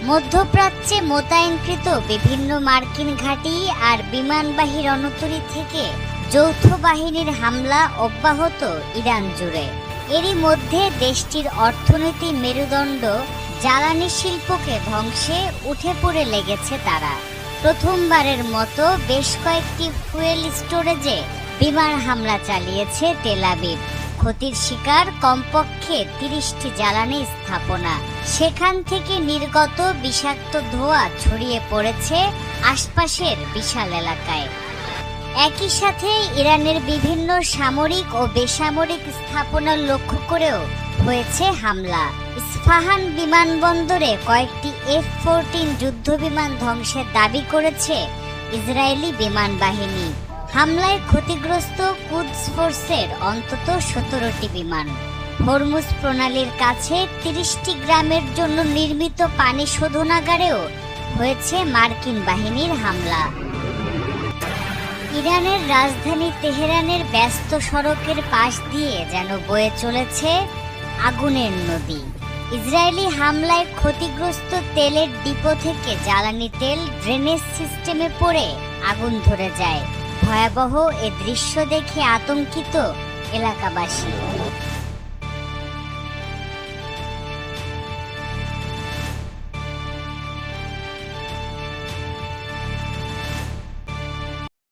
মধ্যপ্রাচ্যে মোতায়েনকৃত বিভিন্ন মার্কিন ঘাঁটি আর বিমানবাহী রণতরী থেকে যৌথ বাহিনীর হামলা অব্যাহত ইরান জুড়ে। এরই মধ্যে দেশটির অর্থনীতি মেরুদণ্ড জ্বালানি শিল্পকে ধ্বংসে উঠে পড়ে লেগেছে তারা। প্রথমবারের মতো বেশ কয়েকটি ফুয়েল স্টোরেজে বিমান হামলা চালিয়েছে তেল আবিব। ক্ষতির শিকার কমপক্ষে ৩০টি জ্বালানি স্থাপনা। সেখান থেকে নির্গত বিষাক্ত ধোঁয়া ছড়িয়ে পড়েছে আশপাশের বিশাল এলাকায়। একই সাথে ইরানের বিভিন্ন সামরিক ও বেসামরিক স্থাপনা লক্ষ্য করেও হয়েছে হামলা। ইস্পাহান বিমানবন্দরে কয়েকটি F-14 যুদ্ধবিমান ধ্বংসের দাবি করেছে ইসরায়েলি বিমান বাহিনী। হামলায় ক্ষতিগ্রস্ত কুদস ফোর্সের অন্তত ১৭টি বিমান। হরমুজ প্রণালীর কাছে ৩০টি গ্রামের জন্য নির্মিত পানি শোধনাগারেও হয়েছে মার্কিন বাহিনীর হামলা। ইরানের রাজধানী তেহরানের ব্যস্ত সড়কের পাশ দিয়ে যেন বয়ে চলেছে আগুনের নদী। ইসরায়েলি হামলায় ক্ষতিগ্রস্ত তেলের ডিপো থেকে জ্বালানি তেল ড্রেনেজ সিস্টেমে পড়ে আগুন ধরে যায়। ভয়াবহ এ দৃশ্য দেখে আতঙ্কিত এলাকাবাসী।